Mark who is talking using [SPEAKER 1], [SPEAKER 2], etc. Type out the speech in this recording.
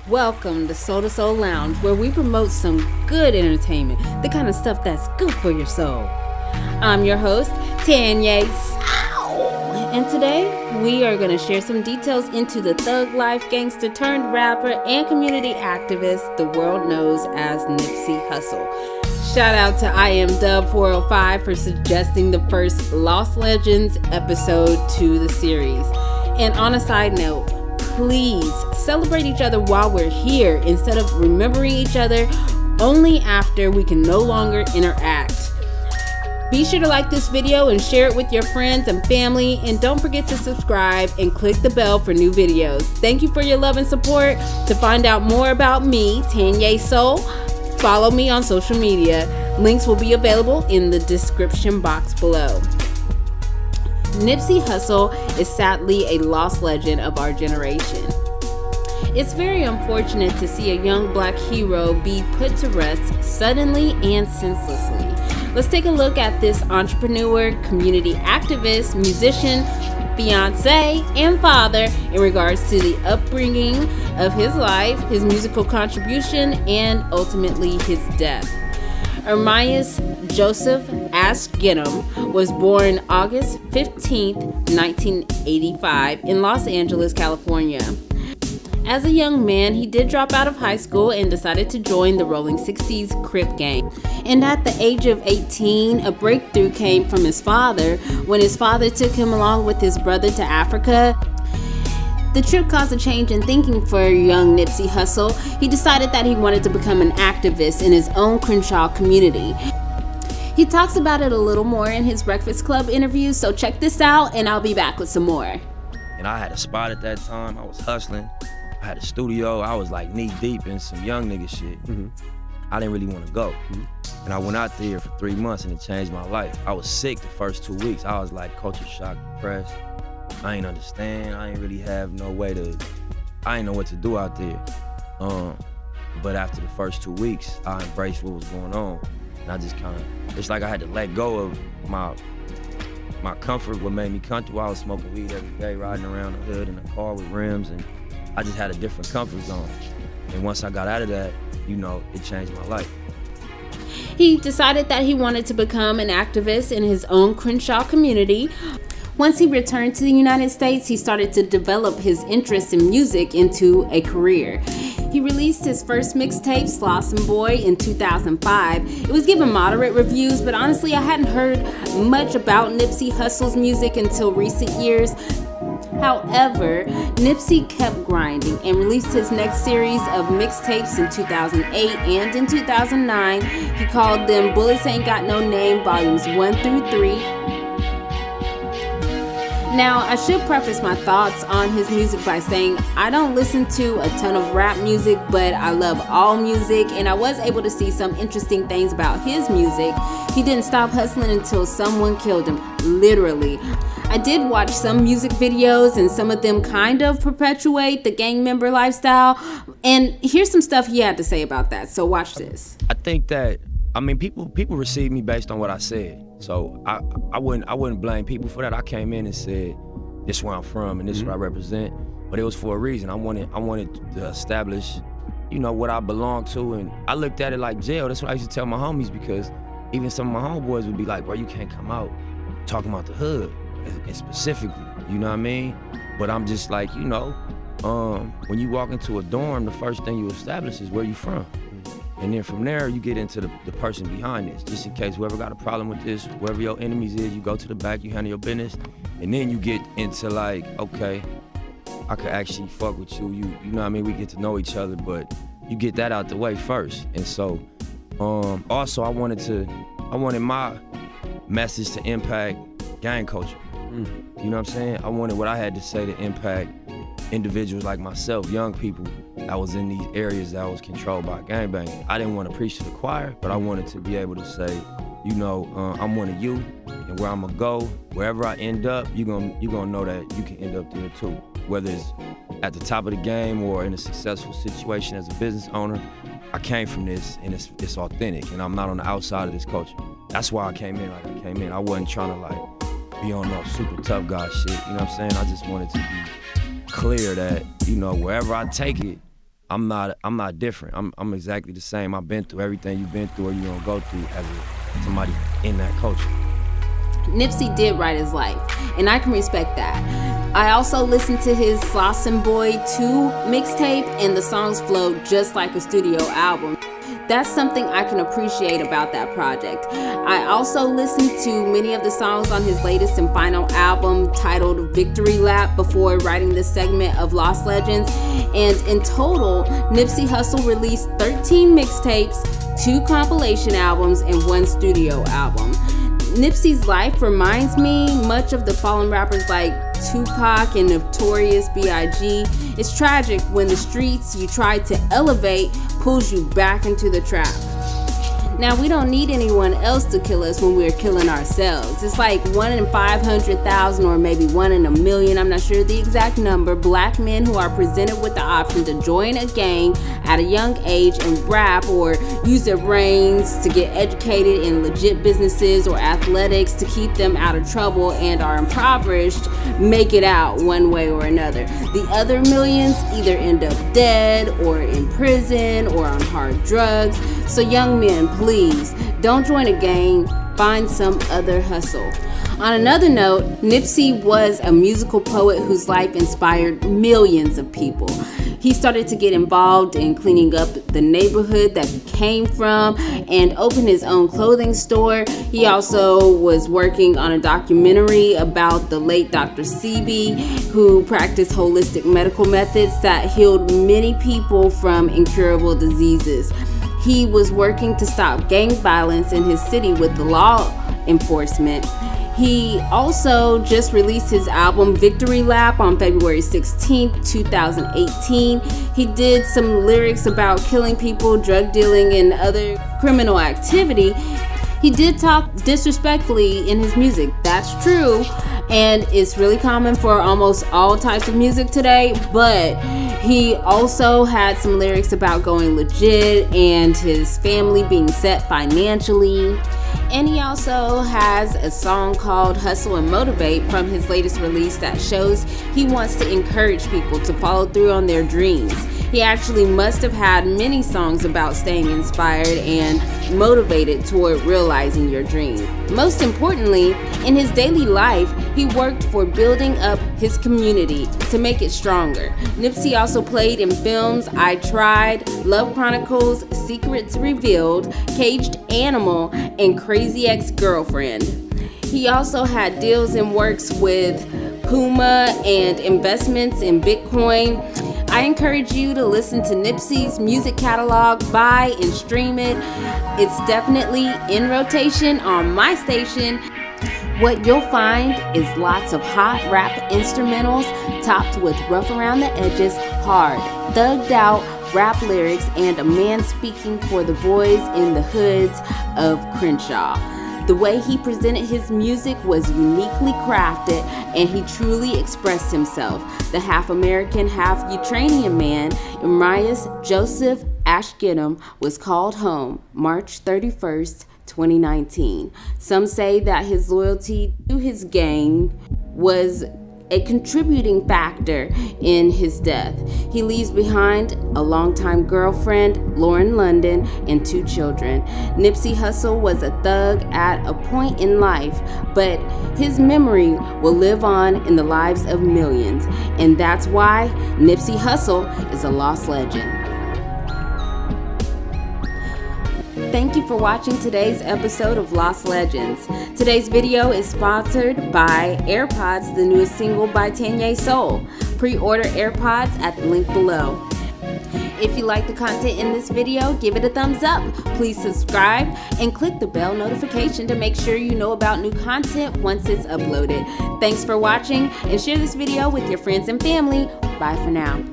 [SPEAKER 1] Welcome to Soul to Soul Lounge, where we promote some good entertainment, the kind of stuff that's good for your soul. I'm your host, Tanyé SøL, and today we are going to share some details into the thug life gangster turned rapper and community activist the world knows as Nipsey Hussle. Shout out to IMDub405 for suggesting the first Lost Legends episode to the series. And on a side note, please celebrate each other while we're here instead of remembering each other only after we can no longer interact. Be sure to like this video and share it with your friends and family, and don't forget to subscribe and click the bell for new videos. Thank you for your love and support. To find out more about me, Tanyé SøL, follow me on social media. Links will be available in the description box below. Nipsey Hussle is sadly a lost legend of our generation. It's very unfortunate to see a young black hero be put to rest suddenly and senselessly. Let's take a look at this entrepreneur, community activist, musician, fiance, and father in regards to the upbringing of his life, his musical contribution, and ultimately his death. Ermias Joseph Ashgedam was born August 15, 1985 in Los Angeles, California. As a young man, he did drop out of high school and decided to join the Rolling 60s Crip gang. And at the age of 18, a breakthrough came from his father when his father took him along with his brother to Africa. The trip caused a change in thinking for young Nipsey Hussle. He decided that he wanted to become an activist in his own Crenshaw community. He talks about it a little more in his Breakfast Club interview, so check this out and I'll be back with some more.
[SPEAKER 2] And I had a spot at that time. I was hustling. I had a studio. I was like knee deep in some young nigga shit. I didn't really want to go. And I went out there for 3 months and it changed my life. I was sick the first 2 weeks. I was like culture shock, depressed. I ain't understand. I ain't really have no way to, I ain't know what to do out there. But after the first 2 weeks, I embraced what was going on. And I just kind of, it's like I had to let go of my comfort, what made me comfortable. I was smoking weed every day, riding around the hood in a car with rims, and I just had a different comfort zone. And once I got out of that, you know, it changed my life.
[SPEAKER 1] He decided that he wanted to become an activist in his own Crenshaw community. Once he returned to the United States, he started to develop his interest in music into a career. He released his first mixtape, Slossin' Boy, in 2005. It was given moderate reviews, but honestly, I hadn't heard much about Nipsey Hussle's music until recent years. However, Nipsey kept grinding and released his next series of mixtapes in 2008 and in 2009. He called them Bullets Ain't Got No Name, volumes 1 through 3. Now, I should preface my thoughts on his music by saying I don't listen to a ton of rap music, but I love all music, and I was able to see some interesting things about his music. He didn't stop hustling until someone killed him, literally. I did watch some music videos, and some of them kind of perpetuate the gang member lifestyle, and here's some stuff he had to say about that, so watch this.
[SPEAKER 2] I think that, I mean, people receive me based on what I said. So I wouldn't blame people for that. I came in and said, this is where I'm from and this is what I represent. But it was for a reason. I wanted to establish, you know, what I belong to. And I looked at it like jail. That's what I used to tell my homies, because even some of my homeboys would be like, bro, you can't come out talking about the hood and specifically, you know what I mean? But I'm just like, you know, when you walk into a dorm, the first thing you establish is where you from. And then from there, you get into the person behind this. Just in case whoever got a problem with this, whoever your enemies is, you go to the back, you handle your business. And then you get into like, okay, I could actually fuck with you. You know what I mean? We get to know each other, but you get that out the way first. And so, also I wanted my message to impact gang culture. You know what I'm saying? I wanted what I had to say to impact individuals like myself, young people that was in these areas that was controlled by gangbanging. I didn't want to preach to the choir, but I wanted to be able to say, you know, I'm one of you, and where I'm gonna go, wherever I end up, you gonna know that you can end up there too. Whether it's at the top of the game or in a successful situation as a business owner, I came from this and it's authentic, and I'm not on the outside of this culture. That's why I came in like I came in. I wasn't trying to like be on no super tough guy shit, you know what I'm saying? I just wanted to be clear that, you know, wherever I take it, I'm not different. I'm exactly the same. I've been through everything you've been through or you're gonna go through as somebody in that culture.
[SPEAKER 1] Nipsey did write his life, and I can respect that. I also listened to his Slauson Boy 2 mixtape, and the songs flowed just like a studio album. That's something I can appreciate about that project. I also listened to many of the songs on his latest and final album titled Victory Lap before writing this segment of Lost Legends. And in total, Nipsey Hussle released 13 mixtapes, 2 compilation albums, and 1 studio album. Nipsey's life reminds me much of the fallen rappers like Tupac and Notorious B.I.G. It's tragic when the streets you try to elevate pulls you back into the trap. Now, we don't need anyone else to kill us when we're killing ourselves. It's like 1 in 500,000 or maybe 1 in a million, I'm not sure the exact number, black men who are presented with the option to join a gang at a young age and rap or use their brains to get educated in legit businesses or athletics to keep them out of trouble and are impoverished, make it out one way or another. The other millions either end up dead or in prison or on hard drugs. So young men, please, don't join a gang, find some other hustle. On another note, Nipsey was a musical poet whose life inspired millions of people. He started to get involved in cleaning up the neighborhood that he came from and opened his own clothing store. He also was working on a documentary about the late Dr. Sebi, who practiced holistic medical methods that healed many people from incurable diseases. He was working to stop gang violence in his city with the law enforcement. He also just released his album Victory Lap on February 16, 2018. He did some lyrics about killing people, drug dealing, and other criminal activity. He did talk disrespectfully in his music, that's true, and it's really common for almost all types of music today, but he also had some lyrics about going legit and his family being set financially. And he also has a song called Hustle and Motivate from his latest release that shows he wants to encourage people to follow through on their dreams. He actually must have had many songs about staying inspired and motivated toward realizing your dream. Most importantly, in his daily life, he worked for building up his community to make it stronger. Nipsey also played in films I Tried, Love Chronicles, Secrets Revealed, Caged Animal, and Crazy Ex-Girlfriend. He also had deals and works with Puma and investments in Bitcoin. I encourage you to listen to Nipsey's music catalog, buy and stream it. It's definitely in rotation on my station. What you'll find is lots of hot rap instrumentals topped with rough around the edges, hard, thugged out rap lyrics, and a man speaking for the boys in the hoods of Crenshaw. The way he presented his music was uniquely crafted, and he truly expressed himself. The half-American, half-Ukrainian man, Imrias Joseph Ashgidom, was called home March 31st, 2019. Some say that his loyalty to his gang was a contributing factor in his death. He leaves behind a longtime girlfriend, Lauren London, and 2 children. Nipsey Hussle was a thug at a point in life, but his memory will live on in the lives of millions, and that's why Nipsey Hussle is a lost legend. Thank you for watching today's episode of Lost Legends. Today's video is sponsored by AIRPODS, the newest single by Tanyé SøL. Pre-order AIRPODS at the link below. If you like the content in this video, give it a thumbs up. Please subscribe and click the bell notification to make sure you know about new content once it's uploaded. Thanks for watching and share this video with your friends and family. Bye for now.